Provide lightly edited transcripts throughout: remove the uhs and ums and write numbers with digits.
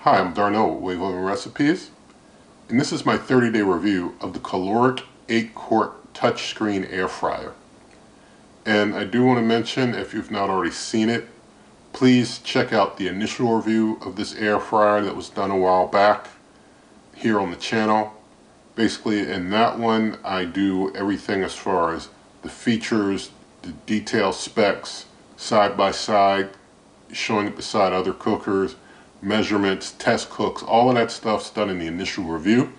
Hi, I'm Darnell with Way of Living Recipes, and this is my 30-day review of the Kalorik 8-Quart touchscreen air fryer. And I do want to mention, if you've not already seen it, please check out the initial review of this air fryer that was done a while back here on the channel. Basically, in that one, I do everything as far as the features, the detailed specs, side by side, showing it beside other cookers, measurements, test cooks, all of that stuff's done in the initial review.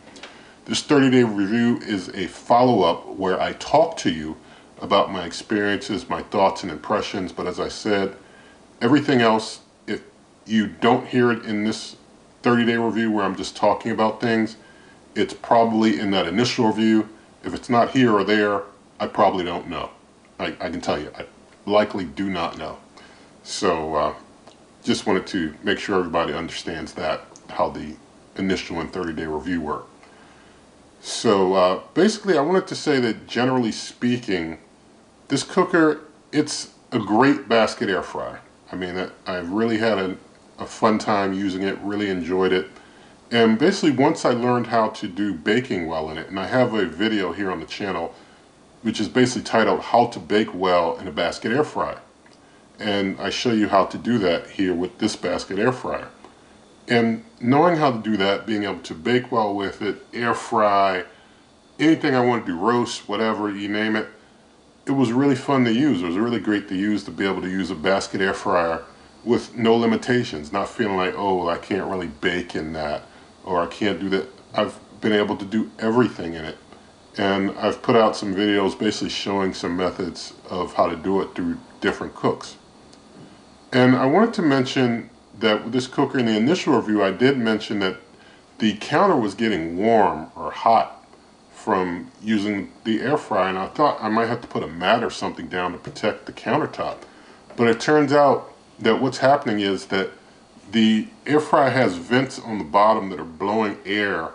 This 30-day review is a follow-up where I talk to you about my experiences, my thoughts and impressions, but as I said, everything else, if you don't hear it in this 30-day review where I'm just talking about things, it's probably in that initial review. If it's not here or there, I probably don't know. I can tell you, I likely do not know. So, just wanted to make sure everybody understands that, how the initial and 30-day review work. So basically I wanted to say that generally speaking, this cooker, it's a great basket air fryer. I mean, I've really had a fun time using it, really enjoyed it. And basically once I learned how to do baking well in it, and I have a video here on the channel which is basically titled How to Bake Well in a Basket Air Fryer. And I show you how to do that here with this basket air fryer. And knowing how to do that, being able to bake well with it, air fry, anything I want to do, roast, whatever, you name it, it was really fun to use. It was really great to use, to be able to use a basket air fryer with no limitations, not feeling like, oh, I can't really bake in that, or I can't do that. I've been able to do everything in it. And I've put out some videos basically showing some methods of how to do it through different cooks. And I wanted to mention that with this cooker, in the initial review, I did mention that the counter was getting warm or hot from using the air fryer, and I thought I might have to put a mat or something down to protect the countertop. But it turns out that what's happening is that the air fryer has vents on the bottom that are blowing air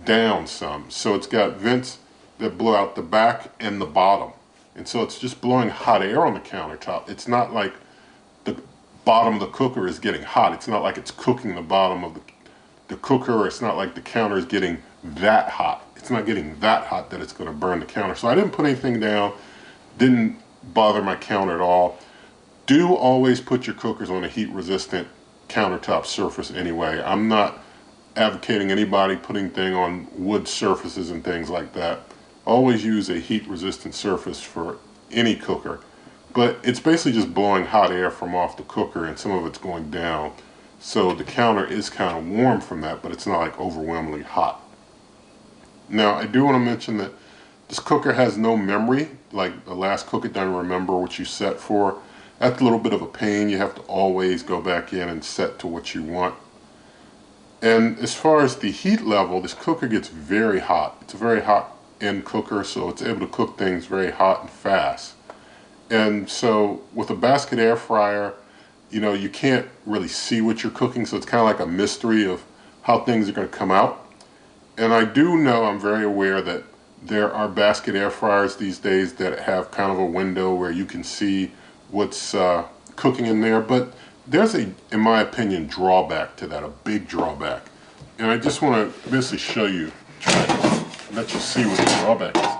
down some. So it's got vents that blow out the back and the bottom. And so it's just blowing hot air on the countertop. It's not like the bottom of the cooker is getting hot. It's not like it's cooking the bottom of the cooker, or it's not like the counter is getting that hot. It's not getting that hot that it's going to burn the counter. So I didn't put anything down, didn't bother my counter at all. Do always put your cookers on a heat resistant countertop surface anyway. I'm not advocating anybody putting things on wood surfaces and things like that. Always use a heat resistant surface for any cooker. But it's basically just blowing hot air from off the cooker, and some of it's going down. So the counter is kind of warm from that, but it's not like overwhelmingly hot. Now, I do want to mention that this cooker has no memory. Like the last cook, it doesn't remember what you set for. That's a little bit of a pain. You have to always go back in and set to what you want. And as far as the heat level, this cooker gets very hot. It's a very hot end cooker, so it's able to cook things very hot and fast. And so with a basket air fryer, you know, you can't really see what you're cooking, so it's kind of like a mystery of how things are going to come out. And I do know, I'm very aware that there are basket air fryers these days that have kind of a window where you can see what's cooking in there, but there's a, in my opinion, drawback to that, a big drawback. And I just want to basically show you, try to let you see what the drawback is.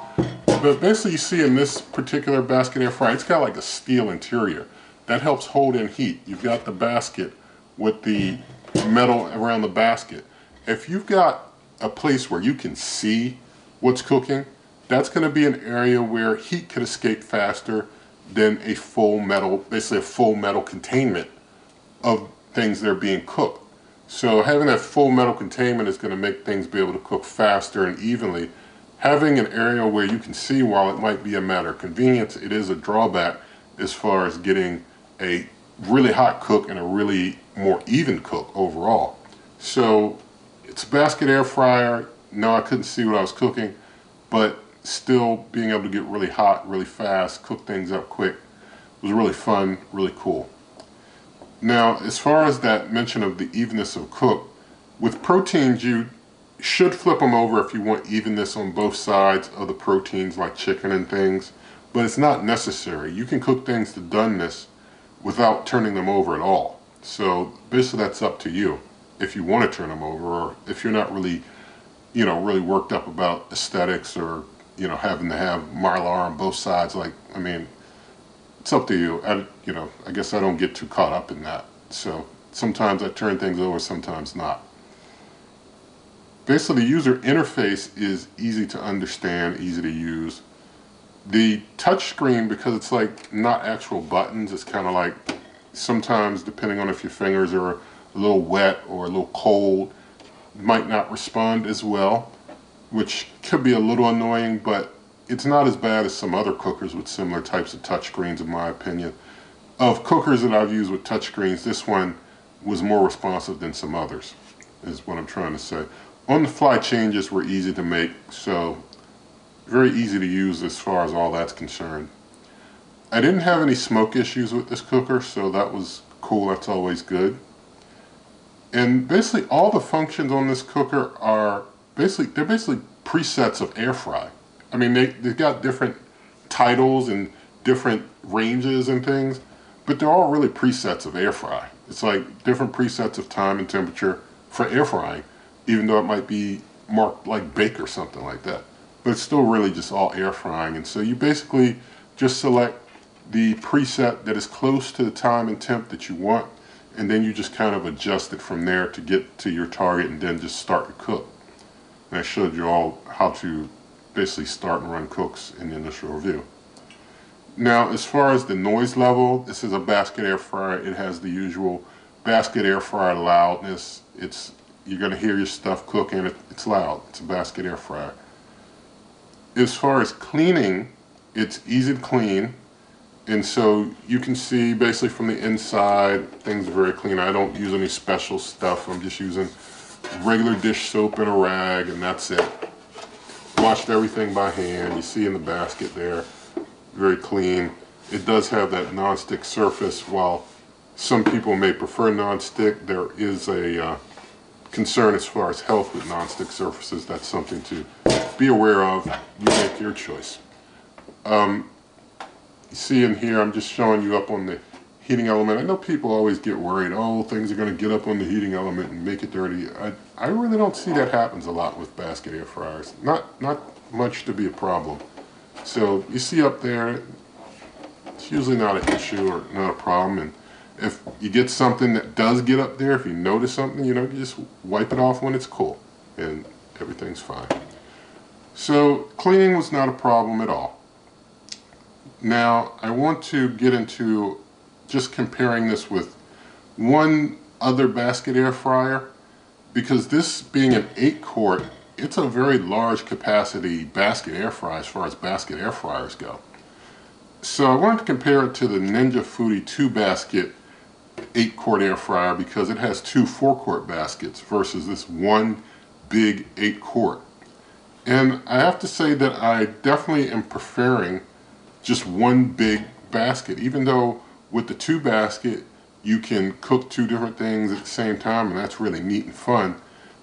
But basically you see in this particular basket air fryer, it's got like a steel interior. That helps hold in heat. You've got the basket with the metal around the basket. If you've got a place where you can see what's cooking, that's going to be an area where heat could escape faster than a full metal, basically a full metal containment of things that are being cooked. So having that full metal containment is going to make things be able to cook faster and evenly. Having an area where you can see, while it might be a matter of convenience, it is a drawback as far as getting a really hot cook and a really more even cook overall. So it's a basket air fryer. No, I couldn't see what I was cooking, but still being able to get really hot, really fast, cook things up quick was really fun, really cool. Now, as far as that mention of the evenness of cook, with proteins you should flip them over if you want evenness on both sides of the proteins, like chicken and things, but it's not necessary. You can cook things to doneness without turning them over at all. So basically that's up to you. if you want to turn them over, or if you're not really, really worked up about aesthetics, or, having to have Mylar on both sides. Like, I mean, it's up to you. I guess I don't get too caught up in that. So sometimes I turn things over, sometimes not. Basically, the user interface is easy to understand, easy to use. The touch screen, because it's like not actual buttons, it's kind of like, sometimes depending on if your fingers are a little wet or a little cold, might not respond as well, which could be a little annoying, but it's not as bad as some other cookers with similar types of touch screens, in my opinion. Of cookers that I've used with touch screens, this one was more responsive than some others, is what I'm trying to say. On-the-fly changes were easy to make, so very easy to use as far as all that's concerned. I didn't have any smoke issues with this cooker, so that was cool. That's always good. And basically all the functions on this cooker are they're basically presets of air fry. I mean, they've got different titles and different ranges and things, but they're all really presets of air fry. It's like different presets of time and temperature for air frying, even though it might be marked like bake or something like that. But it's still really just all air frying. And so you basically just select the preset that is close to the time and temp that you want, and then you just kind of adjust it from there to get to your target, and then just start to cook. And I showed you all how to basically start and run cooks in the initial review. Now, as far as the noise level, this is a basket air fryer. It has the usual basket air fryer loudness. You're going to hear your stuff cooking. It's loud. It's a basket air fryer. As far as cleaning, it's easy to clean. And so you can see basically from the inside, things are very clean. I don't use any special stuff. I'm just using regular dish soap and a rag, and that's it. Washed everything by hand. You see in the basket there, very clean. It does have that non-stick surface. While some people may prefer non-stick, there is a concern as far as health with non-stick surfaces. That's something to be aware of. You make your choice. You see in here, I'm just showing you up on the heating element. I know people always get worried, oh, things are going to get up on the heating element and make it dirty. I really don't see that happens a lot with basket air fryers. Not much to be a problem. So you see up there, it's usually not an issue or not a problem. And if you get something that does get up there, if you notice something, you just wipe it off when it's cool, and everything's fine. So cleaning was not a problem at all. Now, I want to get into just comparing this with one other basket air fryer, because this being an 8-quart, it's a very large capacity basket air fryer as far as basket air fryers go. So I wanted to compare it to the Ninja Foodi 2-basket 8-quart air fryer, because it has two 4-quart baskets versus this one big 8-quart. And I have to say that I definitely am preferring just one big basket, even though with the 2-basket you can cook two different things at the same time, and that's really neat and fun.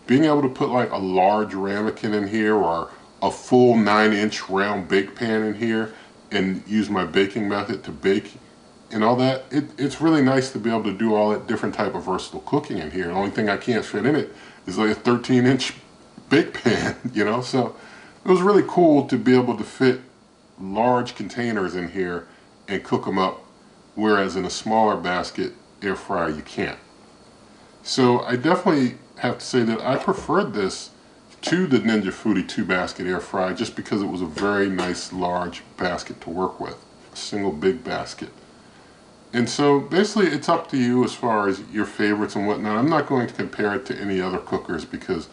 Being able to put like a large ramekin in here, or a full 9-inch round bake pan in here, and use my baking method to bake and all that, it's really nice to be able to do all that different type of versatile cooking in here. The only thing I can't fit in it is like a 13-inch bake pan, so it was really cool to be able to fit large containers in here and cook them up, whereas in a smaller basket air fryer you can't. So I definitely have to say that I preferred this to the Ninja Foodi 2-basket air fryer, just because it was a very nice large basket to work with, a single big basket. And so basically it's up to you as far as your favorites and whatnot. I'm not going to compare it to any other cookers, because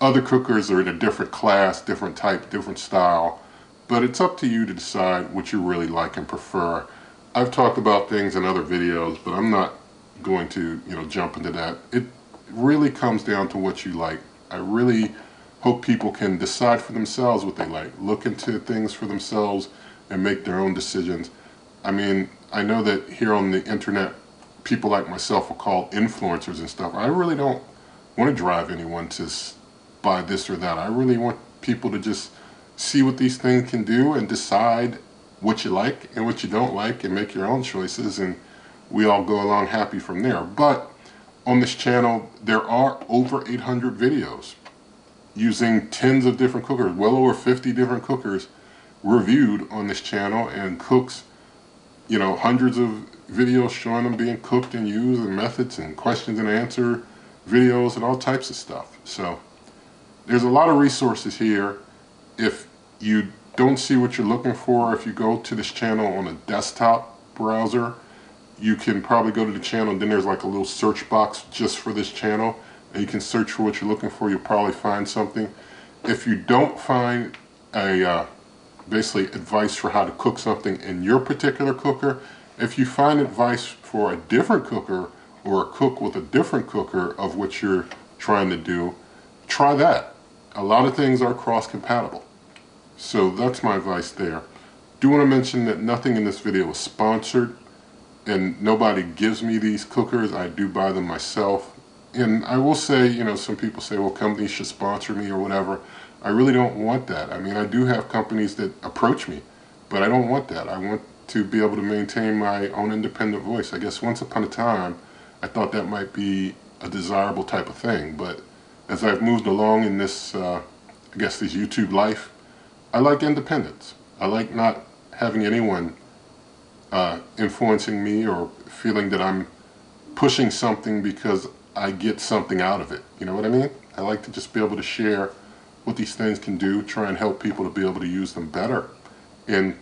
other cookers are in a different class, different type, different style. But it's up to you to decide what you really like and prefer. I've talked about things in other videos, but I'm not going to, jump into that. It really comes down to what you like. I really hope people can decide for themselves what they like, look into things for themselves, and make their own decisions. I mean, I know that here on the internet, people like myself will call influencers and stuff. I really don't want to drive anyone to buy this or that. I really want people to just see what these things can do and decide what you like and what you don't like, and make your own choices, and we all go along happy from there. But on this channel, there are over 800 videos using tens of different cookers, well over 50 different cookers reviewed on this channel, and cooks, you know, hundreds of videos showing them being cooked and used, and methods and questions and answer videos and all types of stuff. So there's a lot of resources here. If you don't see what you're looking for, if you go to this channel on a desktop browser, you can probably go to the channel, and then there's like a little search box just for this channel, and you can search for what you're looking for. You'll probably find something. If you don't find a basically advice for how to cook something in your particular cooker, if you find advice for a different cooker or a cook with a different cooker of what you're trying to do, try that. A lot of things are cross-compatible. So that's my advice there. Do want to mention that nothing in this video is sponsored, and nobody gives me these cookers. I do buy them myself. And I will say, you know, some people say, well, companies should sponsor me or whatever. I really don't want that. I mean, I do have companies that approach me, but I don't want that. I want to be able to maintain my own independent voice. I guess once upon a time, I thought that might be a desirable type of thing. But as I've moved along in this, I guess this YouTube life, I like independence. I like not having anyone influencing me or feeling that I'm pushing something because I get something out of it. You know what I mean? I like to just be able to share what these things can do, try and help people to be able to use them better, and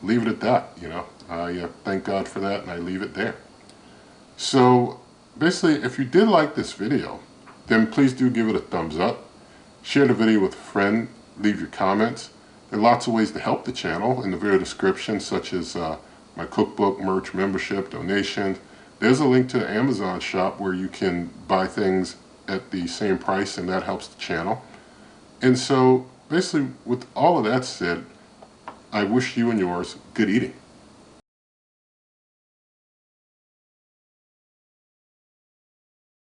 leave it at that. You know, I thank God for that, and I leave it there. So basically, if you did like this video, then please do give it a thumbs up, share the video with a friend, leave your comments. There are lots of ways to help the channel in the video description, such as my cookbook, merch, membership, donations. There's a link to the Amazon shop where you can buy things at the same price, and that helps the channel. And so basically, with all of that said, I wish you and yours good eating.